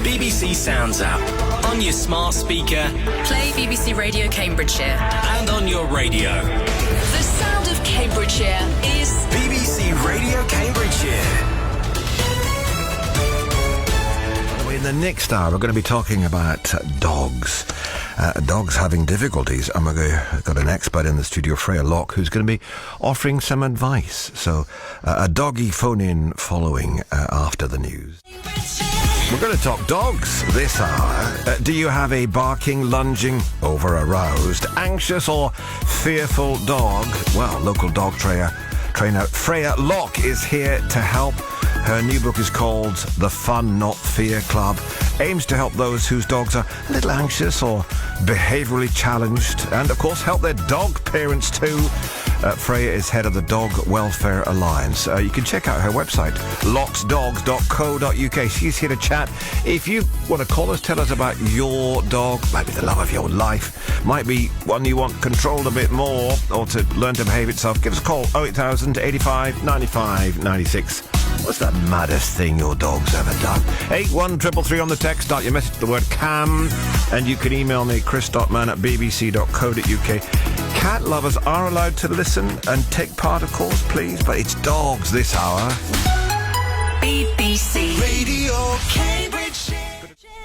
BBC Sounds app, on your smart speaker, Play BBC Radio Cambridgeshire. and on your radio. The sound of Cambridgeshire is BBC Radio Cambridgeshire. In the next hour, we're going to be talking about dogs. Dogs having difficulties, and we've got an expert in the studio, Locke, who's going to be offering some advice. So, a doggy phone-in following after the news. We're going to talk dogs this hour. Do you have a barking, lunging, over-aroused, anxious or fearful dog? Well, local dog trainer Freya Locke is here to help. Her new book is called The Fun Not Fear Club. Aims to help those whose dogs are a little anxious or behaviourally challenged, and of course help their dog parents too. Freya is head of the Dog Welfare Alliance. You can check out her website, locksdogs.co.uk. She's here to chat. If you want to call us, tell us about your dog, might be the love of your life, might be one you want controlled a bit more, or to learn to behave itself, give us a call, 08000 85 95 96. What's that maddest thing your dog's ever done? 81333 on the text. Start your message with the word cam, and you can email me, chris.mann@bbc.co.uk. Cat lovers are allowed to listen and take part, of course, please, but it's dogs this hour. BBC Radio Cambridge.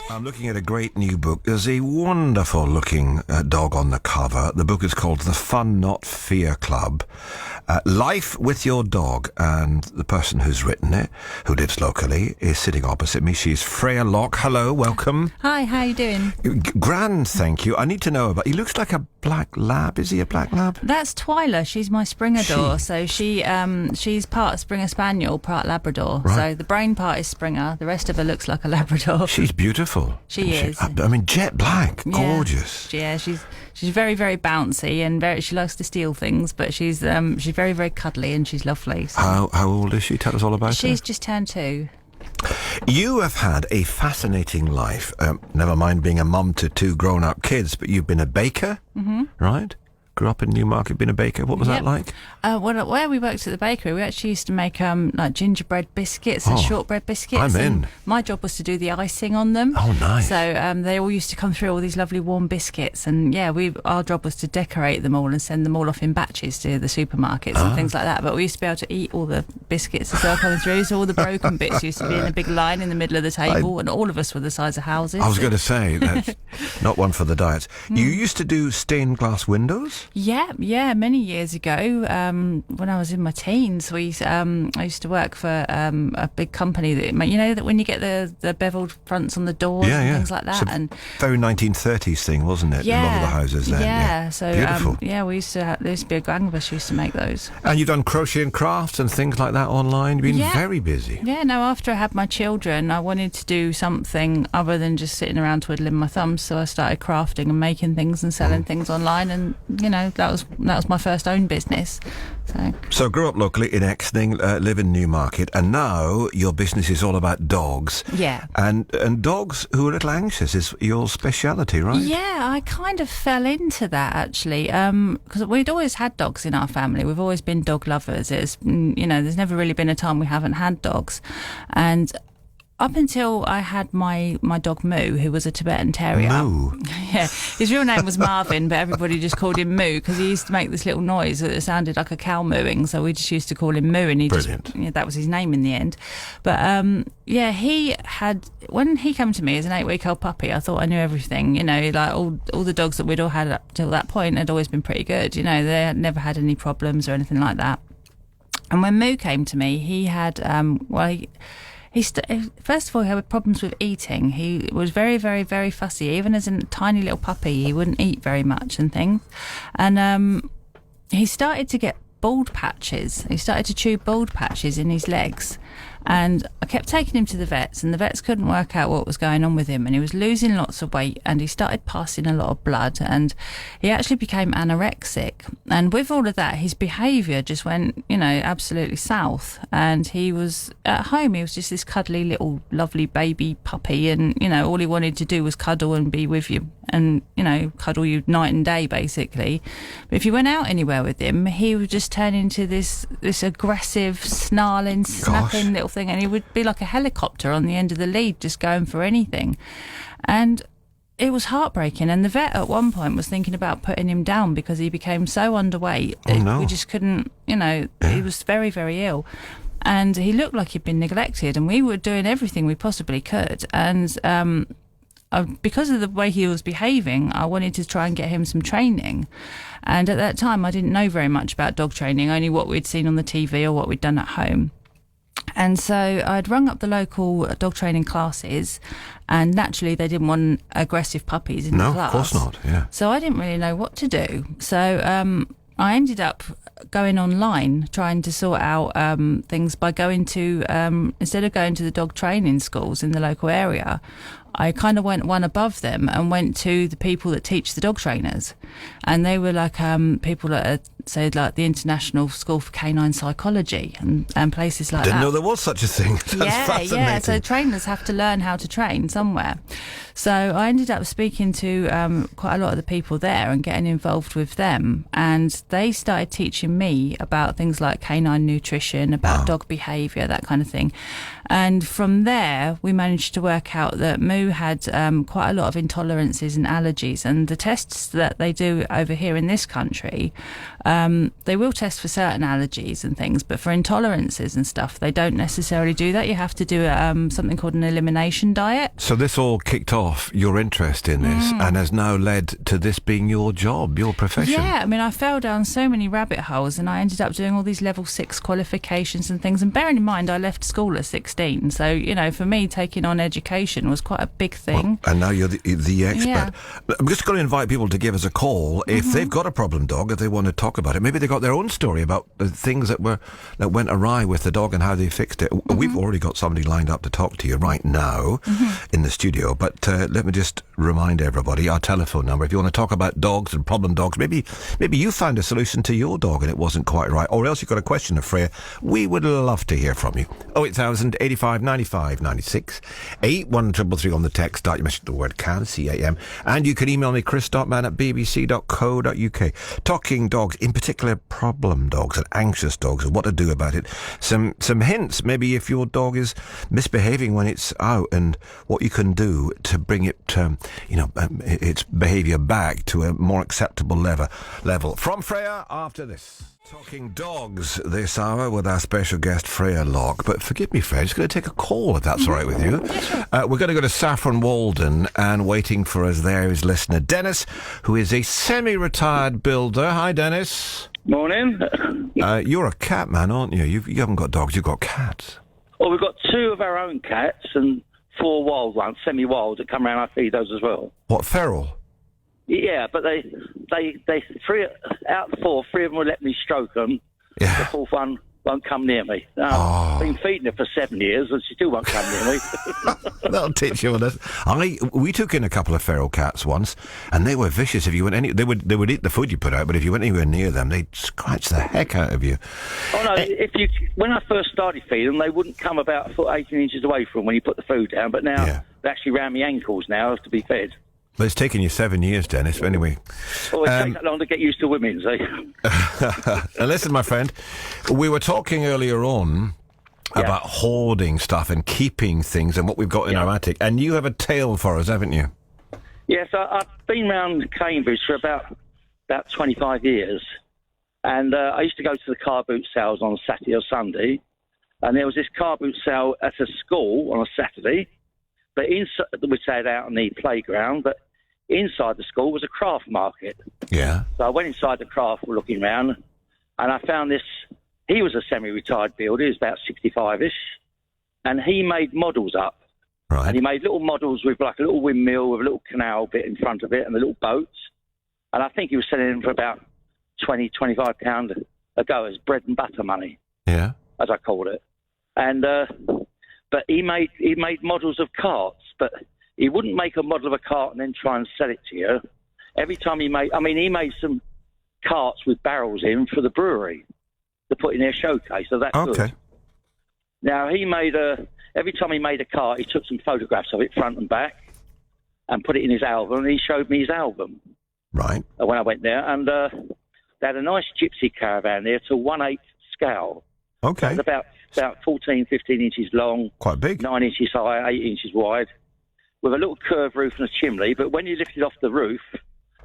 I'm looking at a great new book. There's a wonderful looking dog on the cover. The book is called The Fun Not Fear Club. Life with Your Dog, and the person who's written it, who lives locally, is sitting opposite me. She's Freya Locke. Hello, welcome. Hi, how you doing? Grand, thank you. I need to know about... He looks like a black lab. Is he a black lab? That's Twyla. She's my Springador. So she's part Springer Spaniel, part Labrador. Right. So the brain part is Springer. The rest of her looks like a Labrador. She's beautiful. She is. I mean, jet black, gorgeous. Yeah, she's very, very bouncy, and she likes to steal things, but she's very, very cuddly, and she's lovely. So. How old is she? Tell us all about her. She's just turned 2. You have had a fascinating life. Never mind being a mum to 2 grown-up kids, but you've been a baker, right? Grew up in Newmarket, been a baker. What was that like? Where we worked at the bakery, we actually used to make like gingerbread biscuits and shortbread biscuits. I'm in. And my job was to do the icing on them. Oh, nice. So they all used to come through all these lovely warm biscuits, and our job was to decorate them all and send them all off in batches to the supermarkets and things like that. But we used to be able to eat all the biscuits as they were coming through. So all the broken bits used to be in a big line in the middle of the table, and all of us were the size of houses. I was going to say, that's not one for the diet. You used to do stained glass windows? Yeah, many years ago, when I was in my teens, I used to work for a big company that that when you get the beveled fronts on the doors and things like that. It's a very 1930s thing, wasn't it? Yeah, a lot of the houses then. Yeah, so beautiful. there used to be a gang of us who used to make those. And you've done crochet and crafts and things like that online. You've been very busy. Yeah, no, after I had my children, I wanted to do something other than just sitting around twiddling my thumbs, so I started crafting and making things and selling things online, and that was my first own business. So grew up locally in Exning, live in Newmarket, and now your business is all about dogs. Yeah. And dogs who are a little anxious is your speciality, right? Yeah, I kind of fell into that actually, because we'd always had dogs in our family. We've always been dog lovers. There's never really been a time we haven't had dogs, and up until I had my dog Moo, who was a Tibetan Terrier. Moo? Yeah, his real name was Marvin, but everybody just called him Moo because he used to make this little noise that sounded like a cow mooing, so we just used to call him Moo, and that was his name in the end. But when he came to me as an 8-week-old puppy, I thought I knew everything. Like all the dogs that we'd all had up till that point had always been pretty good. They had never had any problems or anything like that. And when Moo came to me, he had first of all, he had problems with eating. He was very, very, very fussy. Even as a tiny little puppy, he wouldn't eat very much and things. And he started to get bald patches. He started to chew bald patches in his legs. And I kept taking him to the vets, and the vets couldn't work out what was going on with him, and he was losing lots of weight, and he started passing a lot of blood, and he actually became anorexic. And with all of that, his behaviour just went, absolutely south. And he was at home, he was just this cuddly little lovely baby puppy, and all he wanted to do was cuddle and be with you, and cuddle you night and day basically. But if you went out anywhere with him, he would just turn into this aggressive, snarling, snapping thin little thing, and he would be like a helicopter on the end of the lead, just going for anything. And it was heartbreaking. And the vet at one point was thinking about putting him down because he became so underweight. We just couldn't, he was very, very ill. And he looked like he'd been neglected, and we were doing everything we possibly could. And because of the way he was behaving, I wanted to try and get him some training. And at that time, I didn't know very much about dog training, only what we'd seen on the TV or what we'd done at home. And so I'd rung up the local dog training classes, and naturally they didn't want aggressive puppies in the class. No, of course not, yeah. So I didn't really know what to do. So I ended up going online, trying to sort out things by going to, instead of going to the dog training schools in the local area, I kind of went one above them and went to the people that teach the dog trainers. And they were like people that are, say, like the International School for Canine Psychology and places like that. Didn't know there was such a thing. That's fascinating. Yeah, so trainers have to learn how to train somewhere. So I ended up speaking to quite a lot of the people there and getting involved with them. And they started teaching me about things like canine nutrition, about dog behaviour, that kind of thing. And from there, we managed to work out that Moo had quite a lot of intolerances and allergies. And the tests that they do over here in this country, they will test for certain allergies and things, but for intolerances and stuff, they don't necessarily do that. You have to do something called an elimination diet. So this all kicked off your interest in this and has now led to this being your job, your profession. Yeah, I mean, I fell down so many rabbit holes, and I ended up doing all these level 6 qualifications and things. And bearing in mind, I left school at 16, so for me, taking on education was quite a big thing. Well, and now you're the expert. Yeah. I'm just going to invite people to give us a call if they've got a problem dog, if they want to talk about it. Maybe they got their own story about the things that went awry with the dog and how they fixed it. We've already got somebody lined up to talk to you right now in the studio, but let me just remind everybody our telephone number. If you want to talk about dogs and problem dogs, maybe you found a solution to your dog and it wasn't quite right, or else you've got a question of Freya, we would love to hear from you. 08000 85 95 96 81333 on the text. Start your message with the word CAM, C-A-M, and you can email me chris.mann@bbc.co.uk. Talking dogs, in particular problem dogs and anxious dogs, and what to do about it. Some hints, maybe if your dog is misbehaving when it's out, and what you can do to bring it its behaviour back to a more acceptable level. From Freya after this. Talking dogs this hour with our special guest Freya Locke. But forgive me, Freya, I'm just going to take a call if that's all right with you. We're going to go to Saffron Walden, and waiting for us there is listener Dennis, who is a semi-retired builder. Hi, Dennis. Morning. You're a cat man, aren't you? You haven't got dogs, you've got cats. Well, we've got 2 of our own cats and 4 wild ones, semi-wild, that come around. I feed those as well. What, feral? Yeah, but they 3 out of 4, 3 of them will let me stroke them. Yeah. The 4th one won't come near me. I've been feeding her for 7 years and she still won't come near me. That'll teach you on this. We took in a couple of feral cats once, and they were vicious. If you went they would eat the food you put out, but if you went anywhere near them, they'd scratch the heck out of you. Oh no! When I first started feeding them, they wouldn't come about a foot 18 inches away from when you put the food down. But now they're actually round my ankles now to be fed. But it's taken you 7 years, Dennis. But anyway. Well, it takes that long to get used to women, see? Now listen, my friend, we were talking earlier on about hoarding stuff and keeping things and what we've got in our attic, and you have a tale for us, haven't you? Yes, I've been around Cambridge for about 25 years, and I used to go to the car boot sales on Saturday or Sunday, and there was this car boot sale at a school on a Saturday, but inside, we sat out on the playground, but inside the school was a craft market. Yeah. So I went inside the craft, looking around, and I found this. He was a semi-retired builder. He was about 65-ish, and he made models up. Right. And he made little models with like a little windmill with a little canal bit in front of it and the little boats. And I think he was selling them for about £20-25 a go as bread and butter money. Yeah. As I called it. And but he made models of carts, but he wouldn't make a model of a cart and then try and sell it to you. Every time he made some carts with barrels in for the brewery to put in their showcase. So that's good. Now he made every time he made a cart, he took some photographs of it front and back and put it in his album, and he showed me his album. Right. When I went there, and they had a nice gypsy caravan there to 1/8 scale. Okay. It was about about 14, 15 inches long, Quite big. 9 inches high, 8 inches wide, with a little curved roof and a chimney. But when you lifted off the roof,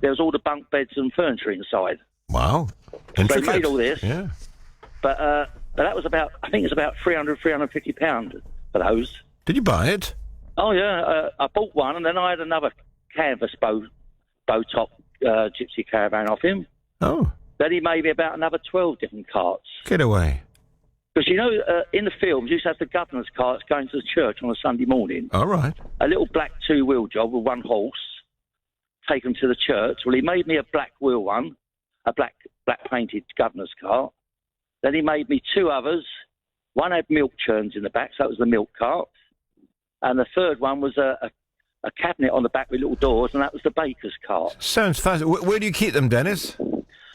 there was all the bunk beds and furniture inside. Wow. They Intricate. made all this. Yeah. But that was about, I think it's about £350 for those. Did you buy it? Oh, yeah. I bought one, and then I had another canvas bow-top gypsy caravan off him. Oh. Then he made me about another 12 different carts. Get away. Because, you know, in the films, you used to have the governor's carts going to the church on a Sunday morning. All right. A little black two-wheel job with one horse, take them to the church. Well, he made me a black wheel one, a black painted governor's cart. Then he made me two others. One had milk churns in the back, so that was the milk cart. And the third one was a cabinet on the back with little doors, and that was the baker's cart. Sounds fascinating. Where do you keep them, Dennis?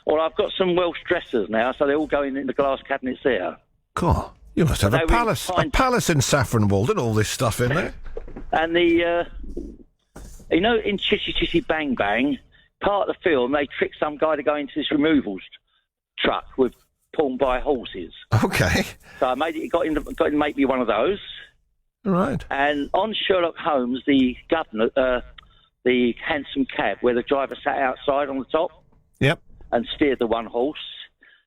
Well, I've got some Welsh dressers now, so they all go in the glass cabinets there. God, you must have They a were palace. fine. A palace in Saffron Walden, all this stuff in there. And the, you know, in Chitty Chitty Bang Bang, part of the film, they tricked some guy to go into this removals truck with pulled by horses. Okay. So I got him to make me one of those. All right. And on Sherlock Holmes, the governor, the handsome cab where the driver sat outside on the top Yep. and steered the one horse,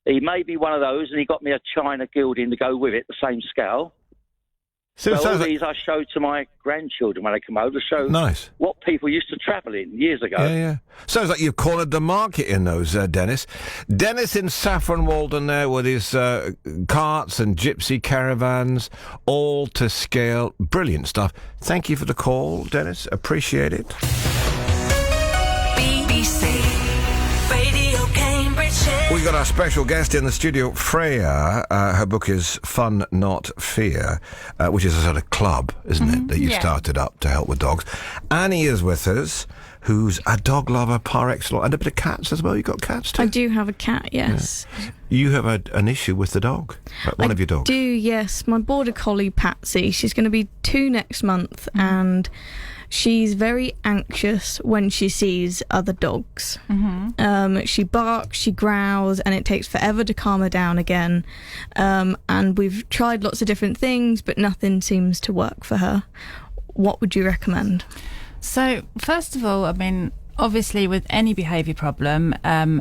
he made me one of those, and he got me a china gilding to go with it, the same scale. So it So all sounds like... these I showed to my grandchildren when they come over to show Nice. what people used to travel in years ago. Yeah, yeah. Sounds like you've cornered the market in those, Dennis. Dennis in Saffron Walden there with his carts and gypsy caravans, all to scale. Brilliant stuff. Thank you for the call, Dennis. Appreciate it. BBC Radio Cambridgeshire. We got our special guest in the studio, Freya. Her book is Fun Not Fear, which is a sort of club, isn't it, that you yeah. started up to help with dogs. Annie is with us, who's a dog lover par excellence, and a bit of cats as well. You got cats too? I do have a cat, yes. You have an issue with the dog, one of your dogs. I do, yes. My border collie, Patsy, she's going to be 2 next month, and she's very anxious when she sees other dogs. She barks, she growls, and it takes forever to calm her down again. And we've tried lots of different things, but nothing seems to work for her. What would you recommend? So, first of all, I mean, obviously with any behaviour problem,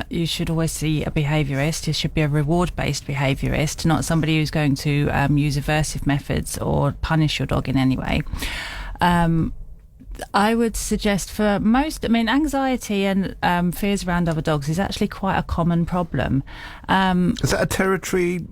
you should always see a behaviourist. It should be a reward-based behaviourist, not somebody who's going to use aversive methods or punish your dog in any way. I would suggest for most, I mean, anxiety and fears around other dogs is actually quite a common problem. Is that a territory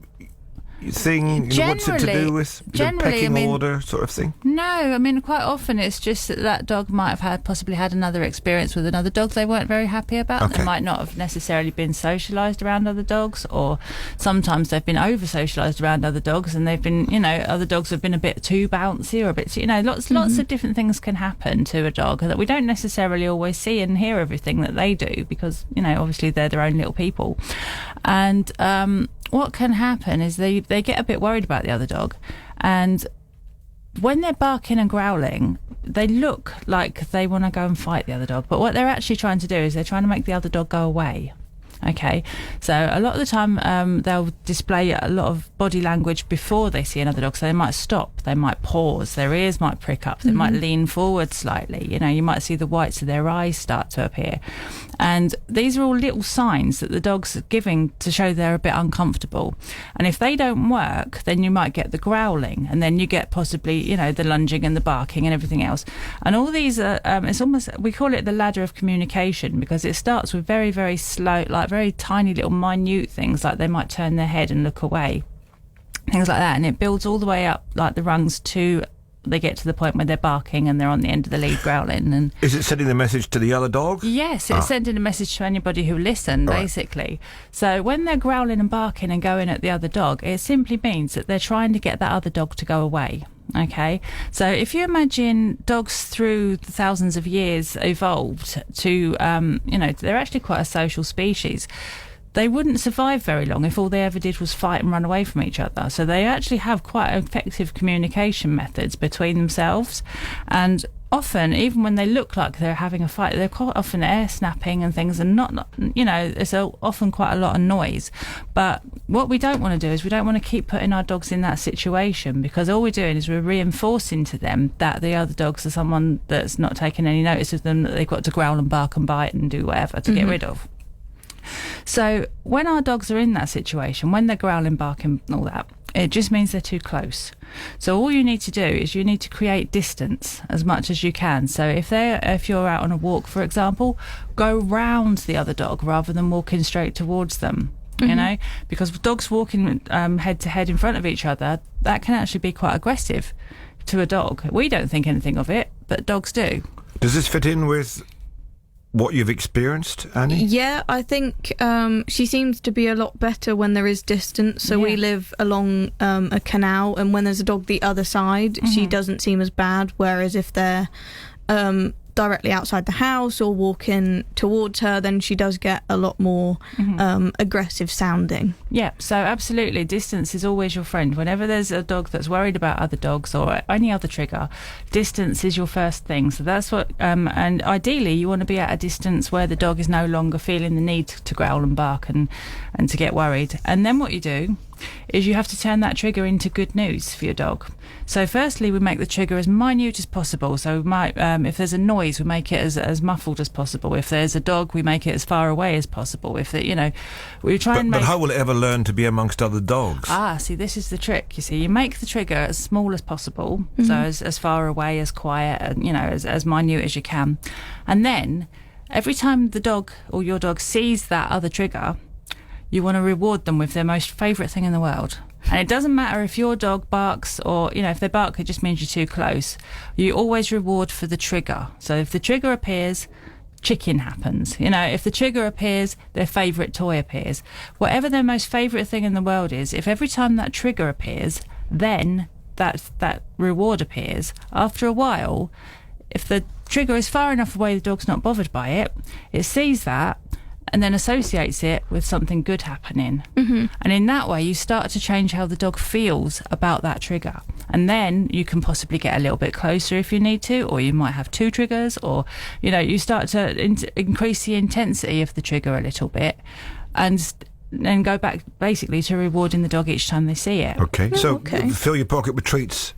thing? What's it to do with the pecking order sort of thing? No, I mean, quite often it's just that dog might have possibly had another experience with another dog they weren't very happy about. Okay. They might not have necessarily been socialised around other dogs, or sometimes they've been over-socialised around other dogs, and they've been, other dogs have been a bit too bouncy or a bit, lots of different things can happen to a dog that we don't necessarily always see and hear everything that they do because, obviously they're their own little people. And what can happen is they get a bit worried about the other dog, and when they're barking and growling, they look like they want to go and fight the other dog, but what they're actually trying to do is they're trying to make the other dog go away. Okay, so a lot of the time they'll display a lot of body language before they see another dog. So they might stop, they might pause, their ears might prick up, they might lean forward slightly. You might see the whites of their eyes start to appear. And these are all little signs that the dog's giving to show they're a bit uncomfortable. And if they don't work, then you might get the growling, and then you get possibly, the lunging and the barking and everything else. And all these are, it's almost, we call it the ladder of communication, because it starts with very, very slow, like very tiny little minute things, like they might turn their head and look away, things like that, and it builds all the way up like the rungs to they get to the point where they're barking and they're on the end of the lead growling. And is it sending the message to the other dog? Yes, it's sending a message to anybody who listen, basically. So when they're growling and barking and going at the other dog, it simply means that they're trying to get that other dog to go away. Okay, so if you imagine dogs through the thousands of years evolved to, they're actually quite a social species. They wouldn't survive very long if all they ever did was fight and run away from each other. So they actually have quite effective communication methods between themselves. And often, even when they look like they're having a fight, they're quite often air snapping and things, and not there's often quite a lot of noise. But what we don't want to do is we don't want to keep putting our dogs in that situation, because all we're doing is we're reinforcing to them that the other dogs are someone that's not taking any notice of them, that they've got to growl and bark and bite and do whatever to get rid of. So when our dogs are in that situation, when they're growling, barking and all that, it just means they're too close. So all you need to do is you need to create distance as much as you can. So if you're out on a walk, for example, go round the other dog rather than walking straight towards them. You know, because dogs walking head to head in front of each other, that can actually be quite aggressive to a dog. We don't think anything of it, but dogs do. Does this fit in with what you've experienced, Annie? Yeah, I think she seems to be a lot better when there is distance. So we live along a canal, and when there's a dog the other side, she doesn't seem as bad. Whereas if they're directly outside the house or walking towards her, then she does get a lot more aggressive sounding. Yeah, so absolutely, distance is always your friend. Whenever there's a dog that's worried about other dogs or any other trigger, distance is your first thing. So that's what, and ideally you want to be at a distance where the dog is no longer feeling the need to growl and bark and to get worried. And then what you do is you have to turn that trigger into good news for your dog. So firstly, we make the trigger as minute as possible. So we might, if there's a noise, we make it as muffled as possible. If there's a dog, we make it as far away as possible. If we try and make. But how will it ever learn to be amongst other dogs? See, this is the trick. You see, you make the trigger as small as possible, so as far away, as quiet, and as minute as you can. And then every time the dog or your dog sees that other trigger, you want to reward them with their most favourite thing in the world. And it doesn't matter if your dog barks or, if they bark, it just means you're too close. You always reward for the trigger. So if the trigger appears, chicken happens. If the trigger appears, their favourite toy appears. Whatever their most favourite thing in the world is, if every time that trigger appears, then that reward appears. After a while, if the trigger is far enough away the dog's not bothered by it, it sees that and then associates it with something good happening. And in that way, you start to change how the dog feels about that trigger. And then you can possibly get a little bit closer if you need to, or you might have two triggers, or, you start to increase the intensity of the trigger a little bit, and then go back basically to rewarding the dog each time they see it. Okay, fill your pocket with treats,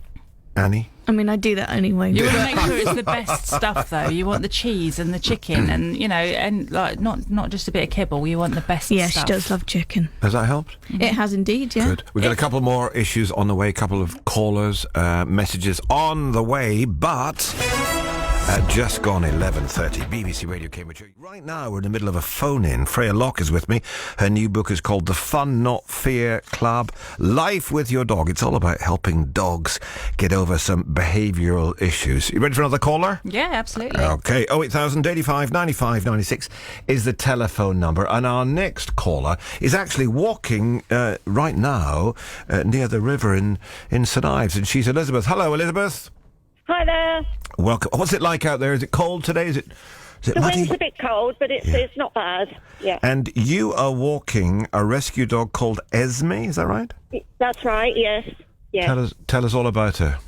Annie. I mean, I do that anyway. You want to make sure it's the best stuff, though. You want the cheese and the chicken, and and like not just a bit of kibble. You want the best stuff. Yeah, she does love chicken. Has that helped? It has indeed, yeah. Good. We've got a couple more issues on the way, a couple of callers, messages on the way, but just gone 11:30, BBC Radio Cambridge. Right now, we're in the middle of a phone-in. Freya Locke is with me. Her new book is called The Fun Not Fear Club, Life with Your Dog. It's all about helping dogs get over some behavioural issues. You ready for another caller? Yeah, absolutely. Okay, 08000 85 95 96 is the telephone number. And our next caller is actually walking right now near the river in St Ives, and she's Elizabeth. Hello, Elizabeth. Hi there. Welcome. What's it like out there? Is it cold today? Is it The muddy? wind's a bit cold, but it's not bad. Yeah. And you are walking a rescue dog called Esme, is that right? That's right, yes. Yeah. Tell us all about her.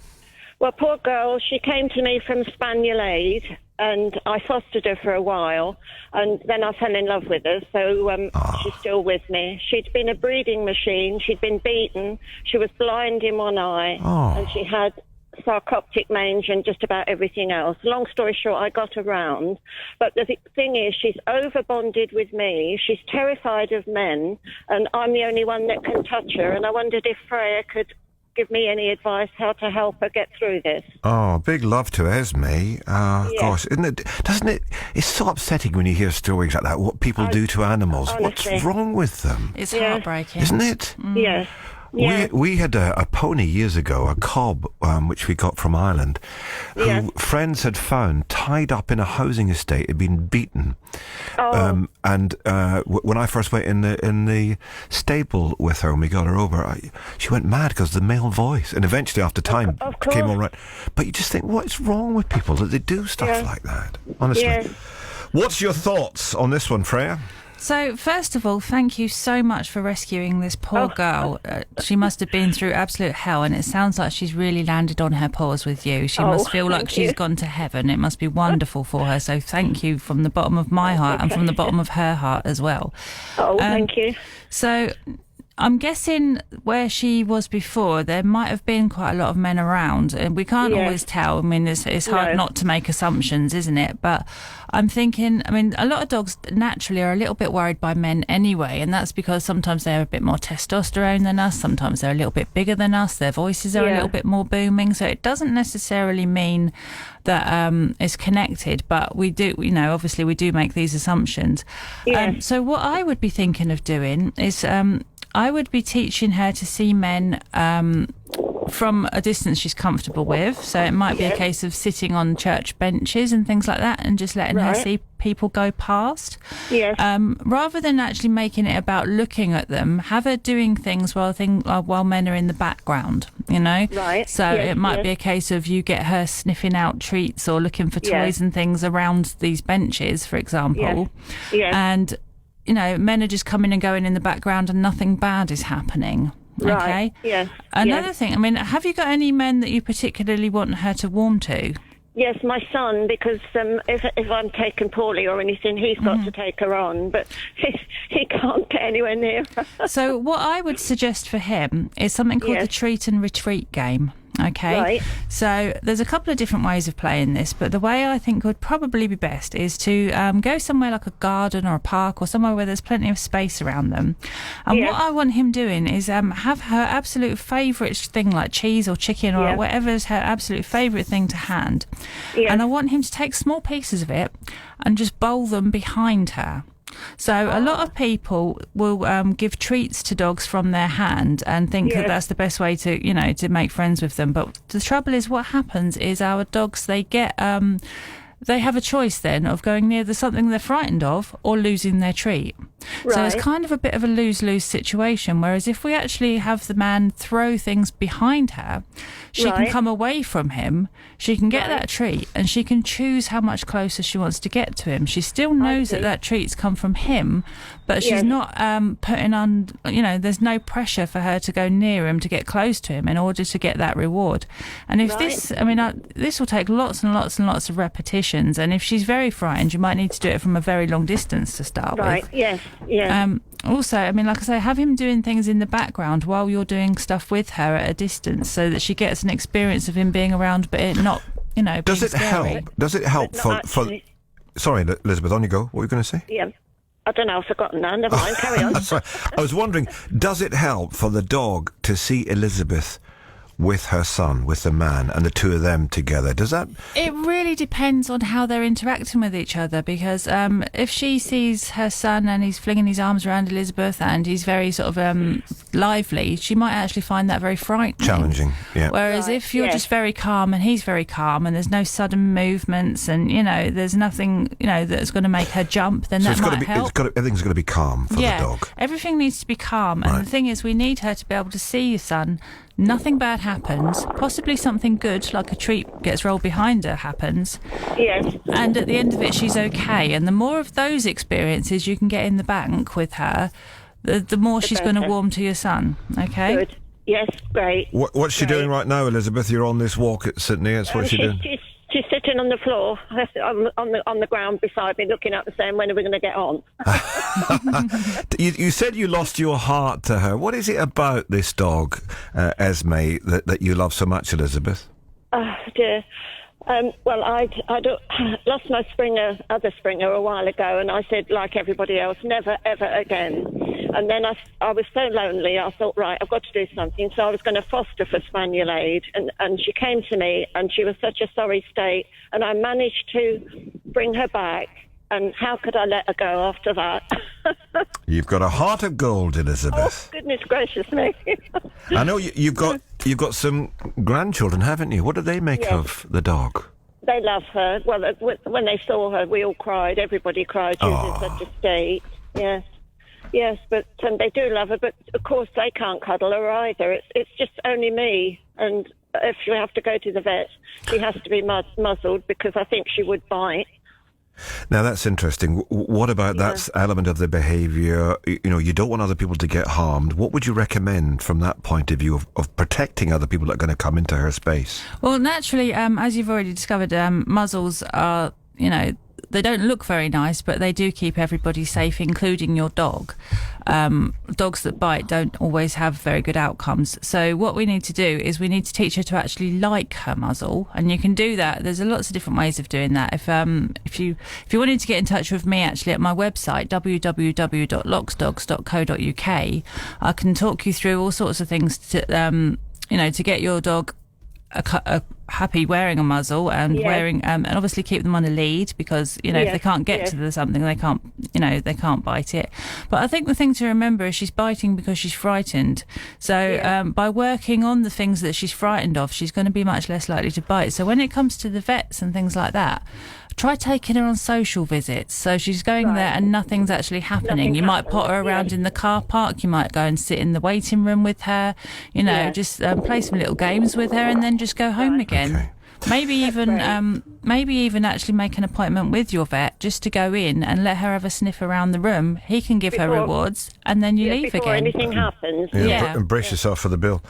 Well, poor girl, she came to me from Spaniel Aid, and I fostered her for a while, and then I fell in love with her, so she's still with me. She'd been a breeding machine, she'd been beaten, she was blind in one eye, and she had sarcoptic mange and just about everything else. Long story short, I got around, but the thing is, she's over-bonded with me, she's terrified of men, and I'm the only one that can touch her, and I wondered if Freya could give me any advice how to help her get through this. Oh, big love to Esme. Gosh, doesn't it? It's so upsetting when you hear stories like that, what people do to animals. Honestly. What's wrong with them? It's heartbreaking. Isn't it? Yes. Yeah. We had a pony years ago, a cob, which we got from Ireland, who friends had found tied up in a housing estate, had been beaten. Oh. When I first went in the stable with her, when we got her over, she went mad because of the male voice, and eventually after time Of came course. all right. But you just think, what's wrong with people that they do stuff like that? Honestly. Yeah. What's your thoughts on this one, Freya? So, first of all, thank you so much for rescuing this poor girl. She must have been through absolute hell, and it sounds like she's really landed on her paws with you. She must feel like she's gone to heaven. It must be wonderful for her. So thank you from the bottom of my heart and from the bottom of her heart as well. Thank you. So I'm guessing where she was before, there might have been quite a lot of men around, and we can't always tell. I mean, it's hard not to make assumptions, isn't it? But I'm thinking, I mean, a lot of dogs naturally are a little bit worried by men anyway, and that's because sometimes they have a bit more testosterone than us, sometimes they're a little bit bigger than us, their voices are a little bit more booming, so it doesn't necessarily mean that it's connected, but we do, obviously we do make these assumptions. So what I would be thinking of doing is I would be teaching her to see men from a distance she's comfortable with. So it might be a case of sitting on church benches and things like that and just letting her see people go past. Rather than actually making it about looking at them, have her doing things while men are in the background, So it might be a case of you get her sniffing out treats or looking for toys and things around these benches, for example. And men are just coming and going in the background and nothing bad is happening. Okay? Another thing, I mean, have you got any men that you particularly want her to warm to? Yes, my son, because if I'm taken poorly or anything, he's got to take her on, but he can't get anywhere near her. So what I would suggest for him is something called the treat and retreat game. Okay, so there's a couple of different ways of playing this, but the way I think would probably be best is to go somewhere like a garden or a park or somewhere where there's plenty of space around them. And what I want him doing is have her absolute favourite thing, like cheese or chicken or whatever's her absolute favourite thing to hand. And I want him to take small pieces of it and just bowl them behind her. So a lot of people will give treats to dogs from their hand and think that that's the best way to, to make friends with them. But the trouble is, what happens is our dogs, they get they have a choice then of going near something they're frightened of or losing their treat. So it's kind of a bit of a lose-lose situation, whereas if we actually have the man throw things behind her, she can come away from him, she can get that treat, and she can choose how much closer she wants to get to him. She still knows that treat's come from him, but she's not putting on, there's no pressure for her to go near him to get close to him in order to get that reward. And if this will take lots and lots and lots of repetitions, and if she's very frightened, you might need to do it from a very long distance to start with. Also, I mean, like I say, have him doing things in the background while you're doing stuff with her at a distance, so that she gets an experience of him being around, but it not, Does it scary. help? Does it help for? Sorry, Elizabeth, on you go. What were you going to say? Yeah. I don't know, I've forgotten now. Never mind, carry on. Sorry. I was wondering, does it help for the dog to see Elizabeth with her son, with the man, and the two of them together? Does that... It really depends on how they're interacting with each other, because if she sees her son and he's flinging his arms around Elizabeth and he's very sort of lively, she might actually find that very frightening. Challenging, yeah. Whereas if you're just very calm and he's very calm and there's no sudden movements and, there's nothing, that's going to make her jump, then that might help. Everything's got to be calm for the dog. Everything needs to be calm. And the thing is, we need her to be able to see your son. Nothing bad happens. Possibly something good, like a treat gets rolled behind her, happens. Yes. And at the end of it, she's okay. And the more of those experiences you can get in the bank with her, the more she's going to warm to your son. Okay? Good. Yes, great. What's she doing right now, Elizabeth? You're on this walk at Sydney. That's what she's doing. She's sitting on the floor, on the ground beside me, looking up and saying, when are we going to get on? You said you lost your heart to her. What is it about this dog, Esme, that you love so much, Elizabeth? Oh, dear. Well, I lost my other Springer a while ago, and I said, like everybody else, never, ever again. And then I was so lonely, I thought, right, I've got to do something. So I was going to foster for Spaniel Aid, and she came to me, and she was such a sorry state, and I managed to bring her back. And how could I let her go after that? You've got a heart of gold, Elizabeth. Oh, goodness gracious me. I know you've got some grandchildren, haven't you? What do they make of the dog? They love her. Well, when they saw her, we all cried. Everybody cried. She was in such a state. Yes, but they do love her. But of course, they can't cuddle her either. It's just only me. And if we have to go to the vet, she has to be muzzled because I think she would bite. Now that's interesting. What about that element of the behaviour? You don't want other people to get harmed. What would you recommend from that point of view of protecting other people that are going to come into her space? Well, naturally, as you've already discovered, muzzles are, they don't look very nice, but they do keep everybody safe, including your dog. Dogs that bite don't always have very good outcomes. So what we need to do is we need to teach her to actually like her muzzle, and you can do that. There's lots of different ways of doing that. If you wanted to get in touch with me, actually, at my website www.locksdogs.co.uk, I can talk you through all sorts of things to to get your dog happy wearing a muzzle and wearing and obviously keep them on a lead, because if they can't get to something, they can't bite it. But I think the thing to remember is she's biting because she's frightened. So by working on the things that she's frightened of, she's going to be much less likely to bite. So when it comes to the vets and things like that, try taking her on social visits. So she's going there and nothing's actually happening. You might put her around in the car park. You might go and sit in the waiting room with her. Just play some little games with her, and then just go home again. Okay. Maybe even actually make an appointment with your vet just to go in and let her have a sniff around the room. He can give her rewards, and then you leave before again. Anything happens. And brace yourself for the bill.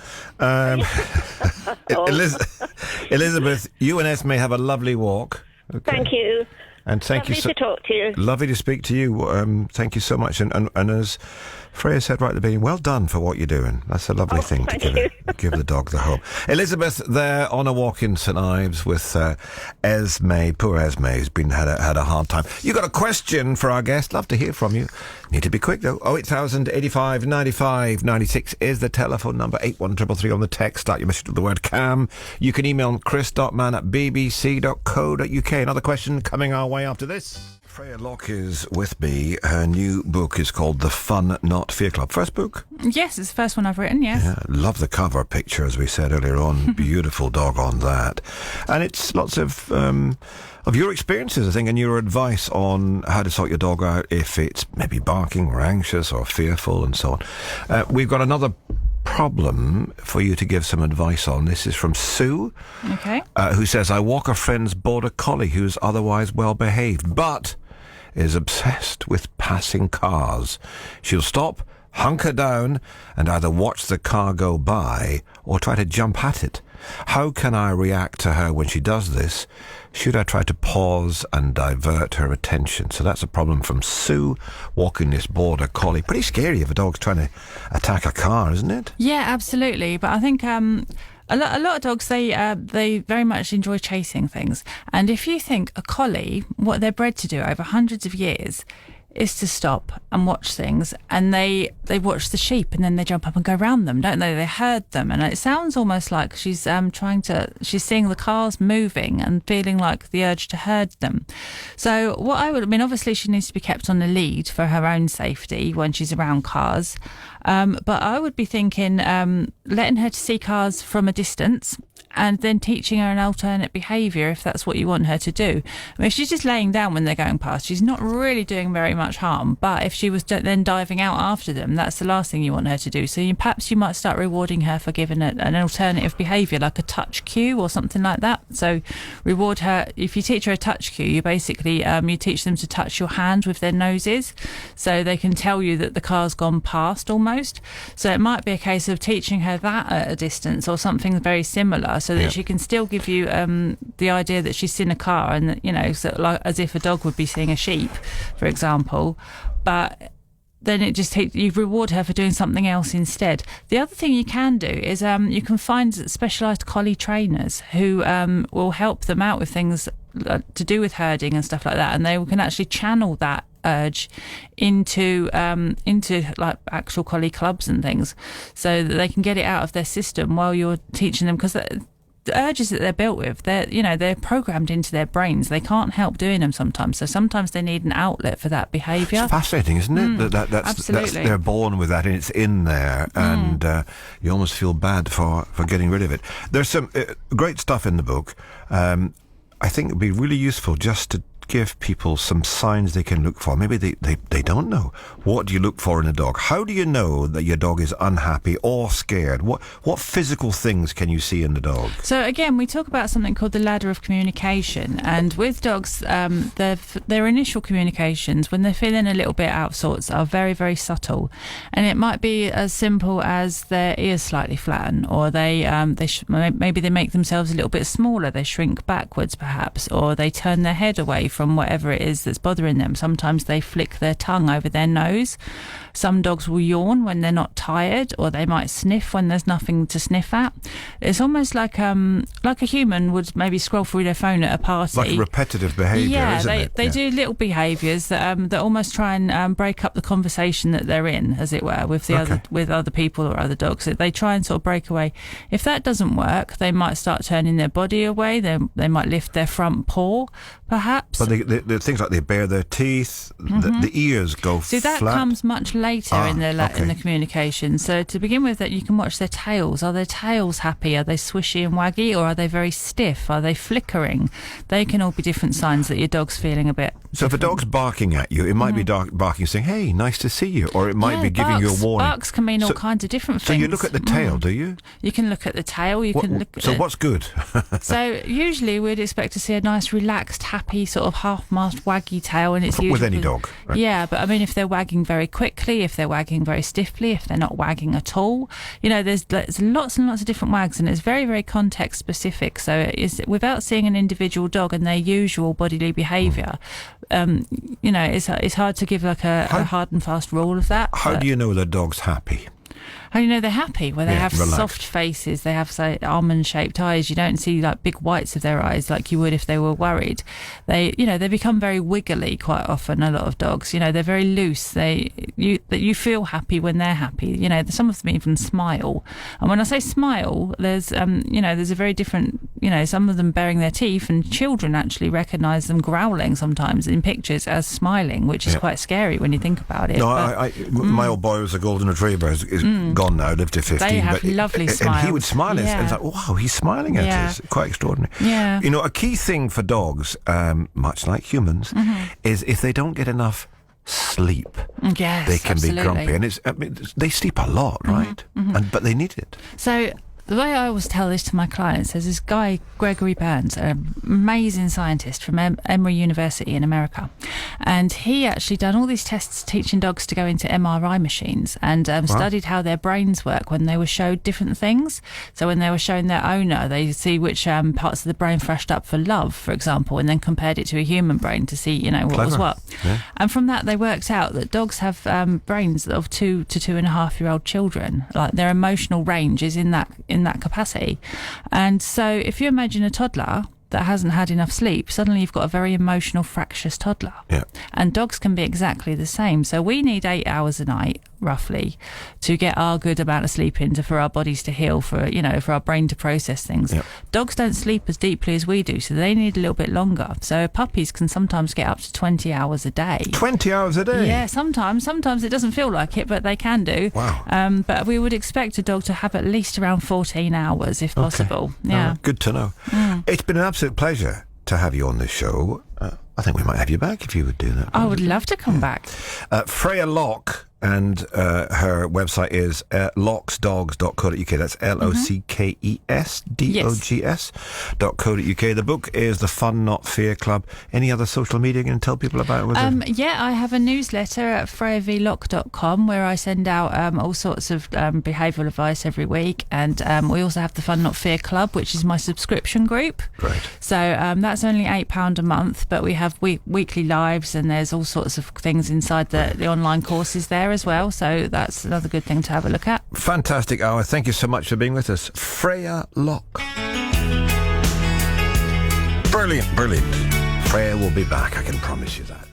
Elizabeth, you and Esme have a lovely walk. Okay. Thank you. And thank Lovely you. to talk to you. Lovely to speak to you. Thank you so much. And as Freya said right at the beginning, well done for what you're doing. That's a lovely thing to give the dog the home. Elizabeth there on a walk in St Ives with Esme. Poor Esme who's had a hard time. You got a question for our guest? Love to hear from you. Need to be quick though. 08000 85 95 96 is the telephone number. 81333 on the text. Start your message with the word cam. You can email chris.mann@bbc.co.uk. Another question coming our way after this. Freya Locke is with me. Her new book is called The Fun Not Fear Club. First book? Yes, it's the first one I've written, yes. Yeah, love the cover picture, as we said earlier on. Beautiful dog on that. And it's lots of your experiences, I think, and your advice on how to sort your dog out if it's maybe barking or anxious or fearful and so on. We've got another problem for you to give some advice on. This is from Sue, who says, I walk a friend's border collie who's otherwise well behaved, but is obsessed with passing cars. She'll stop, hunker down, and either watch the car go by or try to jump at it. How can I react to her when she does this? Should I try to pause and divert her attention? So that's a problem from Sue, walking this border collie. Pretty scary if a dog's trying to attack a car, isn't it? Yeah, absolutely. But I think a lot of dogs, they very much enjoy chasing things. And if you think a collie, what they're bred to do over hundreds of years is to stop and watch things, and they watch the sheep and then they jump up and go around them, don't they? They herd them, and it sounds almost like she's seeing the cars moving and feeling like the urge to herd them. So obviously she needs to be kept on a lead for her own safety when she's around cars, but I would be thinking letting her to see cars from a distance, and then teaching her an alternate behaviour if that's what you want her to do. I mean, if she's just laying down when they're going past, she's not really doing very much harm. But if she was then diving out after them, that's the last thing you want her to do. So perhaps you might start rewarding her for giving it an alternative behaviour, like a touch cue or something like that. So reward her. If you teach her a touch cue, you basically you teach them to touch your hand with their noses, so they can tell you that the car's gone past almost. So it might be a case of teaching her that at a distance or something very similar, so that she can still give you the idea that she's seen a car, and like as if a dog would be seeing a sheep, for example. But then you reward her for doing something else instead. The other thing you can do is you can find specialised collie trainers who will help them out with things to do with herding and stuff like that, and they can actually channel that urge into like actual collie clubs and things, so that they can get it out of their system while you're teaching them, because the urges that they're built with, they're programmed into their brains. They can't help doing them sometimes. So sometimes they need an outlet for that behaviour. It's fascinating, isn't it? That's they're born with that, and it's in there, and you almost feel bad for getting rid of it. There's some great stuff in the book. I think it'd be really useful just to give people some signs they can look for? Maybe they don't know. What do you look for in a dog? How do you know that your dog is unhappy or scared? What physical things can you see in the dog? So again, we talk about something called the ladder of communication, and with dogs, their initial communications, when they're feeling a little bit out of sorts, are very, very subtle, and it might be as simple as their ears slightly flatten, or maybe they make themselves a little bit smaller, they shrink backwards perhaps, or they turn their head away from whatever it is that's bothering them. Sometimes they flick their tongue over their nose. Some dogs will yawn when they're not tired, or they might sniff when there's nothing to sniff at. It's almost like a human would maybe scroll through their phone at a party. Like repetitive behaviour, isn't it? They do little behaviours that almost try and break up the conversation that they're in, as it were, with other people or other dogs. They try and sort of break away. If that doesn't work, they might start turning their body away. They might lift their front paw, perhaps. But the things like they bare their teeth, the ears go flat. See, that comes much later in the communication. So to begin with, that you can watch their tails. Are their tails happy? Are they swishy and waggy, or are they very stiff? Are they flickering? They can all be different signs that your dog's feeling a bit So if a dog's barking at you, it might be barking saying, hey, nice to see you, or it might be giving you a warning. Barks can mean all kinds of different things. So you look at the tail, do you? You can look at the tail. So what's good? So usually we'd expect to see a nice, relaxed, happy, sort of half-mast, waggy tail, and it's usually with any dog. Right? Yeah, but I mean, if they're wagging very quickly, if they're wagging very stiffly, if they're not wagging at all, there's lots and lots of different wags, and it's very, very context specific. So without seeing an individual dog and their usual bodily behaviour, it's hard to give like a hard and fast rule of that. How do you know the dog's happy? How do you know they're happy? Well, they have relaxed. soft faces. They have, say, almond-shaped eyes. You don't see like big whites of their eyes like you would if they were worried. They become very wiggly quite often. A lot of dogs, they're very loose. You feel happy when they're happy. Some of them even smile. And when I say smile, there's a very different. Some of them baring their teeth, and children actually recognise them growling sometimes in pictures as smiling, which is quite scary when you think about it. No, my old boy was a golden retriever. Is gone now, lived to 15. They have lovely smiles. And he would smile and it's like, wow, he's smiling at us. Quite extraordinary. Yeah. A key thing for dogs, much like humans, is if they don't get enough sleep, yes, they can absolutely. be grumpy. And they sleep a lot, right? But they need it. So the way I always tell this to my clients, there's this guy, Gregory Burns, an amazing scientist from Emory University in America. And he actually done all these tests teaching dogs to go into MRI machines and studied how their brains work when they were showed different things. So when they were shown their owner, they see which parts of the brain flashed up for love, for example, and then compared it to a human brain to see, what was what. Yeah. And from that, they worked out that dogs have brains of 2 to 2.5-year-old children. Like their emotional range is in that capacity. And so if you imagine a toddler that hasn't had enough sleep, suddenly you've got a very emotional, fractious toddler. Yeah. And dogs can be exactly the same. So we need 8 hours a night, roughly, to get our good amount of sleep in, for our bodies to heal, for our brain to process things. Yep. Dogs don't sleep as deeply as we do, so they need a little bit longer. So puppies can sometimes get up to 20 hours a day. 20 hours a day? Yeah, sometimes. Sometimes it doesn't feel like it, but they can do. Wow. But we would expect a dog to have at least around 14 hours, if possible. Yeah. Good to know. It's been an absolute pleasure to have you on this show. I think we might have you back if you would do that. I would love to come back. Freya Locke, and her website is locksdogs.co.uk. That's LOCKESDOGS.co.uk. The book is The Fun Not Fear Club. Any other social media you can tell people about? I have a newsletter at freyavlocke.com where I send out all sorts of behavioural advice every week, and we also have the Fun Not Fear Club, which is my subscription group. Great. So that's only £8 a month, but we have weekly lives, and there's all sorts of things inside the online courses there as well, so that's another good thing to have a look at. Fantastic hour. Thank you so much for being with us, Freya Locke. Brilliant. Freya will be back, I can promise you that.